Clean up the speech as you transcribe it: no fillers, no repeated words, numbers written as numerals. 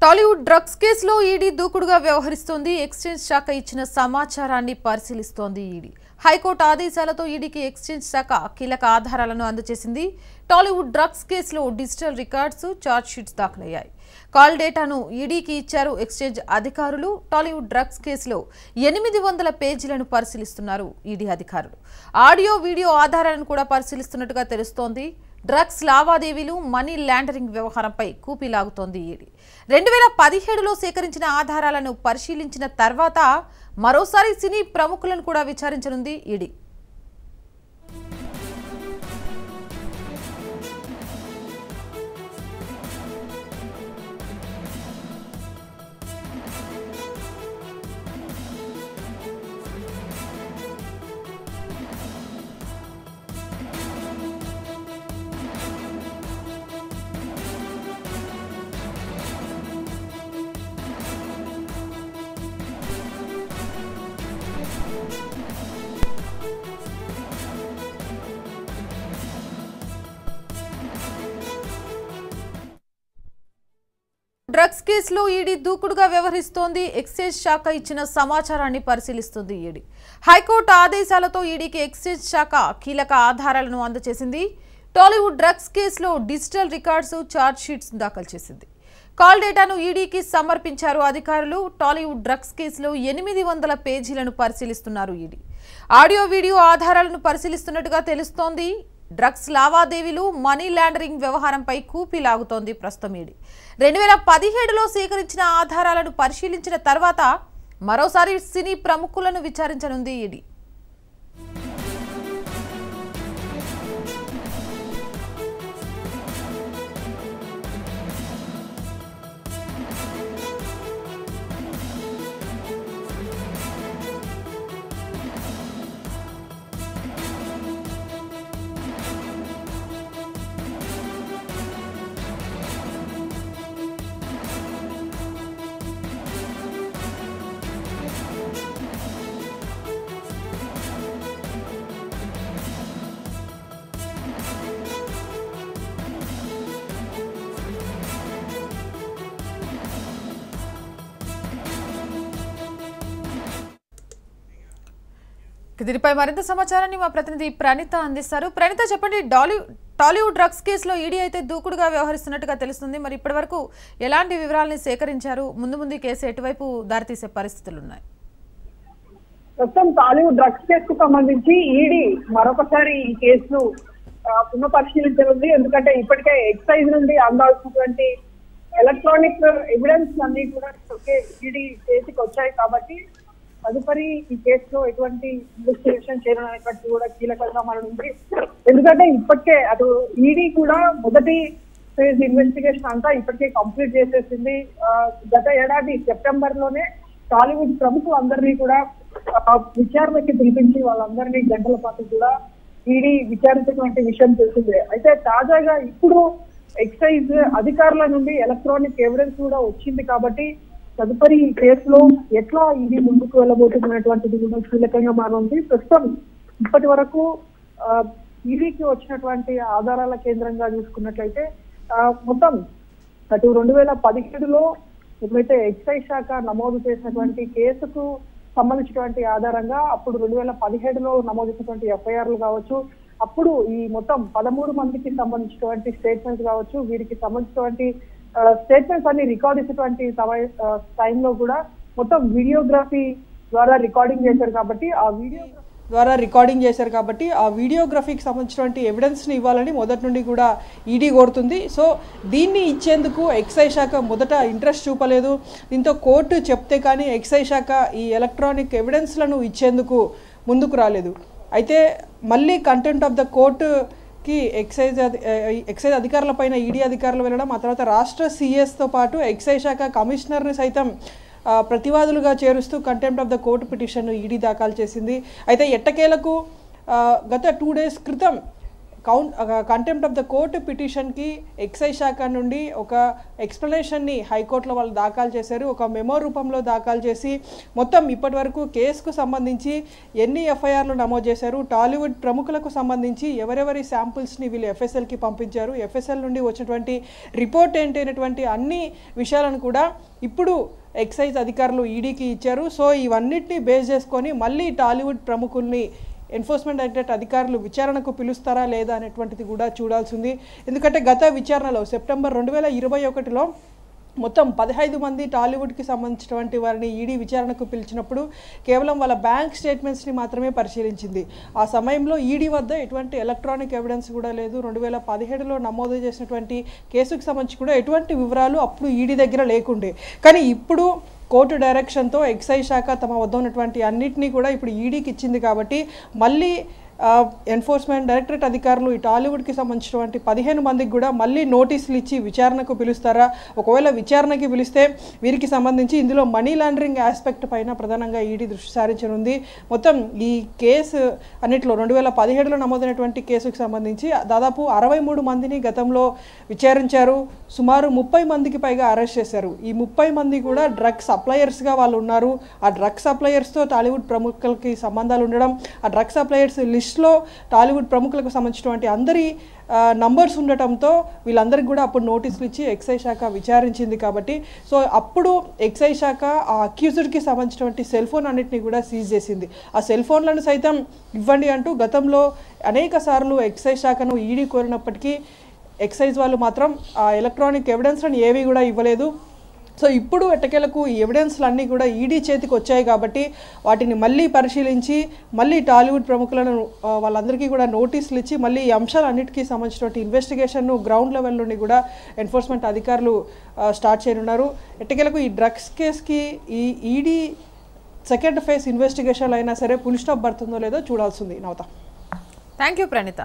Tollywood drugs కేసులో ED దూకుడుగా వ్యవహరిస్తోంది. Exchange శాఖ ఇచ్చిన సమాచారాన్ని పరిశీలిస్తోంది ఈడీ. హైకోర్టు ఆదేశాలతో ఈడీకి ఎక్స్చేంజ్ శాఖ కీలక ఆధారాలను అందజేసింది. టాలీవుడ్ డ్రగ్స్ కేసులో డిజిటల్ రికార్డ్స్, ఛార్జ్ షీట్స్ దాఖలయ్యాయి. కాల్ డేటాను ఈడీకి ఇచ్చారు ఎక్స్చేంజ్ అధికారులు. టాలీవుడ్ డ్రగ్స్ కేసులో 800 పేజీలను పరిశీలిస్తున్నారు ఈడీ అధికారులు. ఆడియో, వీడియో ఆధారాలను కూడా పరిశీలిస్తున్నట్టుగా తెలుస్తోంది. డ్రగ్స్ లావాదేవీలు, మనీ లాండరింగ్ వ్యవహారంపై కూపీలాగుతోంది ఈడీ. 2017లో సేకరించిన ఆధారాలను పరిశీలించిన తర్వాత మరోసారి సినీ ప్రముఖులను కూడా విచారించనుంది ఈడీ. డ్రగ్స్ కేసులో ఈడీ దూకుడుగా వ్యవహరిస్తోంది. ఎక్సైజ్ శాఖ ఇచ్చిన సమాచారాన్ని పరిశీలిస్తుంది ఈడీ. హైకోర్టు ఆదేశాలతో ఈడీకి ఎక్సైజ్ శాఖ కీలక ఆధారాలను అందజేసింది. టాలీవుడ్ డ్రగ్స్ కేసులో డిజిటల్ రికార్డ్స్, ఛార్జ్ షీట్స్ దాఖలు చేసింది. కాల్ డేటాను ఈడీకి సమర్పించారు అధికారులు. టాలీవుడ్ డ్రగ్స్ కేసులో 800 పేజీలను పరిశీలిస్తున్నారు ఈడీ. ఆడియో, వీడియో ఆధారాలను పరిశీలిస్తున్నట్టుగా తెలుస్తోంది. డ్రగ్స్ లావాదేవీలు, మనీ లాండరింగ్ వ్యవహారంపై కూపీలాగుతోంది ప్రస్తుతం ఈడీ. 2017లో సేకరించిన ఆధారాలను పరిశీలించిన తర్వాత మరోసారి సినీ ప్రముఖులను విచారించనుంది ఈడీ. దీనిపై మరింత సమాచారాన్ని మా ప్రతినిధి ప్రణీత అందిస్తారు. ప్రణీత, చెప్పండి, టాలీవుడ్ డ్రగ్స్ కేసులో ఈడీ అయితే దూకుడుగా వ్యవహరిస్తున్నట్టుగా తెలుస్తుంది. మరి ఇప్పటి వరకు ఎలాంటి వివరాలను సేకరించారు? ముందు ఈ కేసు ఎటువైపు దారితీసే పరిస్థితులు ఉన్నాయి? ప్రస్తుతం టాలీవుడ్ డ్రగ్స్ కేసుకు సంబంధించి ఈడీ మరొకసారి ఈ కేసును పునఃపరిశీలించనుంది. ఎందుకంటే ఇప్పటికే ఎక్సైజ్ నుండి అందాల్సినటువంటి ఎలక్ట్రానిక్ ఎవిడెన్స్ అన్ని కూడా ఈడీ చేతికి వచ్చాయి. కాబట్టి తదుపరి ఈ కేసులో ఎటువంటి ఇన్వెస్టిగేషన్ చేయాలనేటువంటి కూడా కీలకంగా మారింది. ఎందుకంటే ఇప్పటికే అటు ఈడీ కూడా మొదటి ఫేజ్ ఇన్వెస్టిగేషన్ అంతా ఇప్పటికే కంప్లీట్ చేసేసింది. గత ఏడాది సెప్టెంబర్ లోనే టాలీవుడ్ ప్రముఖులందరినీ కూడా విచారణకి పిలిపించి వాళ్ళందరినీ గంటల పాటు కూడా ఈడీ విచారించినటువంటి విషయం తెలిసిందే. అయితే తాజాగా ఇప్పుడు ఎక్సైజ్ అధికారుల నుండి ఎలక్ట్రానిక్ ఎవిడెన్స్ కూడా వచ్చింది. కాబట్టి తదుపరి ఈ కేసులో ఎట్లా ఇది ముందుకు వెళ్ళబోతున్నటువంటిది కూడా కీలకంగా మారింది. ప్రస్తుతం ఇప్పటి వరకు ఈడీకి వచ్చినటువంటి ఆధారాల కేంద్రంగా చూసుకున్నట్లయితే మొత్తం అటు 2017లో ఎప్పుడైతే ఎక్సైజ్ శాఖ నమోదు చేసినటువంటి కేసుకు సంబంధించినటువంటి ఆధారంగా అప్పుడు 2017లో నమోదు చేసినటువంటి ఎఫ్ఐఆర్లు కావచ్చు, అప్పుడు ఈ మొత్తం 13 మందికి సంబంధించినటువంటి స్టేట్మెంట్స్ కావచ్చు, వీరికి సంబంధించినటువంటి స్టేట్మెంట్స్ అన్ని రికార్డ్ చేసేటువంటి టైంలో కూడా మొత్తం వీడియోగ్రఫీ ద్వారా రికార్డింగ్ చేశారు. కాబట్టి ఆ వీడియోగ్రఫీకి సంబంధించినటువంటి ఎవిడెన్స్ని ఇవ్వాలని మొదటి నుండి కూడా ఈడీ కోరుతుంది. సో దీన్ని ఇచ్చేందుకు ఎక్సైజ్ శాఖ మొదట ఇంట్రెస్ట్ చూపలేదు. దీంతో కోర్టు చెప్తే కానీ ఎక్సైజ్ శాఖ ఈ ఎలక్ట్రానిక్ ఎవిడెన్స్లను ఇచ్చేందుకు ముందుకు రాలేదు. అయితే మళ్ళీ కంటెంప్ట్ ఆఫ్ ద కోర్టుకి ఎక్సైజ్ అధికారులపైన ఈడీ అధికారులు వెళ్ళడం, ఆ తర్వాత రాష్ట్ర సిఎస్తో పాటు ఎక్సైజ్ శాఖ కమిషనర్ని సైతం ప్రతివాదులుగా చేరుస్తూ contempt of the court petition ED దాఖలు చేసింది. అయితే ఎట్టకేలకు గత 2 days క్రితం కంటెంప్ట్ ఆఫ్ ద కోర్ట్ పిటిషన్కి ఎక్సైజ్ శాఖ నుండి ఒక ఎక్స్ప్లెనేషన్ని హైకోర్టులో వాళ్ళు దాఖలు చేశారు. ఒక మెమో రూపంలో దాఖలు చేసి మొత్తం ఇప్పటి వరకు కేసుకు సంబంధించి ఎన్ని ఎఫ్ఐఆర్లు నమోదు చేశారు, టాలీవుడ్ ప్రముఖులకు సంబంధించి ఎవరెవరి శాంపుల్స్ని వీళ్ళు ఎఫ్ఎస్ఎల్కి పంపించారు, ఎఫ్ఎస్ఎల్ నుండి వచ్చినటువంటి రిపోర్ట్ ఏంటైనటువంటి అన్ని విషయాలను కూడా ఇప్పుడు ఎక్సైజ్ అధికారులు ఈడీకి ఇచ్చారు. సో ఇవన్నిటిని బేస్ చేసుకొని మళ్ళీ టాలీవుడ్ ప్రముఖుల్ని ఎన్ఫోర్స్మెంట్ డైరెక్టరేట్ అధికారులు విచారణకు పిలుస్తారా లేదా అనేటువంటిది కూడా చూడాల్సింది. ఎందుకంటే గత విచారణలో సెప్టెంబర్ 2021లో మొత్తం 15 మంది టాలీవుడ్కి సంబంధించినటువంటి వారిని ఈడీ విచారణకు పిలిచినప్పుడు కేవలం వాళ్ళ బ్యాంక్ స్టేట్మెంట్స్ని మాత్రమే పరిశీలించింది. ఆ సమయంలో ఈడీ వద్ద ఎటువంటి ఎలక్ట్రానిక్ ఎవిడెన్స్ కూడా లేదు. 2017లో నమోదు చేసినటువంటి కేసుకు సంబంధించి కూడా ఎటువంటి వివరాలు అప్పుడు ఈడీ దగ్గర లేకుండే. కానీ ఇప్పుడు కోర్టు డైరెక్షన్తో ఎక్సైజ్ శాఖ తమ వద్ద ఉన్నటువంటి అన్నిటినీ కూడా ఇప్పుడు ఈడీకి ఇచ్చింది. కాబట్టి మళ్ళీ ఎన్ఫోర్స్మెంట్ డైరెక్టరేట్ అధికారులు ఈ టాలీవుడ్కి సంబంధించినటువంటి 15 మందికి కూడా మళ్ళీ నోటీసులు ఇచ్చి విచారణకు పిలుస్తారా? ఒకవేళ విచారణకి పిలిస్తే వీరికి సంబంధించి ఇందులో మనీ లాండరింగ్ ఆస్పెక్ట్ పైన ప్రధానంగా ఈడీ దృష్టి సారించనుంది. మొత్తం ఈ కేసు అన్నిట్లో 2017లో నమోదైనటువంటి కేసుకు సంబంధించి దాదాపు 63 మందిని గతంలో విచారించారు. సుమారు 30 మందికి పైగా అరెస్ట్ చేశారు. ఈ 30 మంది కూడా డ్రగ్ సప్లయర్స్గా వాళ్ళు ఉన్నారు. ఆ డ్రగ్ సప్లయర్స్తో టాలీవుడ్ ప్రముఖులకి సంబంధాలు ఉండడం, ఆ డ్రగ్ సప్లయర్స్ లిస్ట్లో టాలీవుడ్ ప్రముఖులకు సంబంధించినటువంటి అందరి నంబర్స్ ఉండటంతో వీళ్ళందరికీ కూడా అప్పుడు నోటీసులు ఇచ్చి ఎక్సైజ్ శాఖ విచారించింది. కాబట్టి సో అప్పుడు ఎక్సైజ్ శాఖ ఆ అక్యూజ్డ్కి సంబంధించినటువంటి సెల్ ఫోన్ అన్నింటినీ కూడా సీజ్ చేసింది. ఆ సెల్ ఫోన్లను సైతం ఇవ్వండి అంటూ గతంలో అనేక సార్లు ఎక్సైజ్ శాఖను ఈడీ కోరినప్పటికీ ఎక్సైజ్ వాళ్ళు మాత్రం ఆ ఎలక్ట్రానిక్ ఎవిడెన్స్లను ఏవి కూడా ఇవ్వలేదు. సో ఇప్పుడు ఎట్టకేలకు ఈ ఎవిడెన్స్లన్నీ కూడా ఈడీ చేతికి వచ్చాయి. కాబట్టి వాటిని మళ్ళీ పరిశీలించి మళ్ళీ టాలీవుడ్ ప్రముఖులను వాళ్ళందరికీ కూడా నోటీసులు ఇచ్చి మళ్ళీ ఈ అంశాలన్నిటికీ సంబంధించినటువంటి ఇన్వెస్టిగేషన్ను గ్రౌండ్ లెవెల్ నుండి కూడా ఎన్ఫోర్స్మెంట్ అధికారులు స్టార్ట్ చేయనున్నారు. ఎట్టకేలకు ఈ డ్రగ్స్ కేసుకి ఈ ఈడీ సెకండ్ ఫేజ్ ఇన్వెస్టిగేషన్లు అయినా సరే ఫుల్ స్టాప్ పడుతుందో లేదో చూడాల్సింది. నవత. Thank you Praneetha.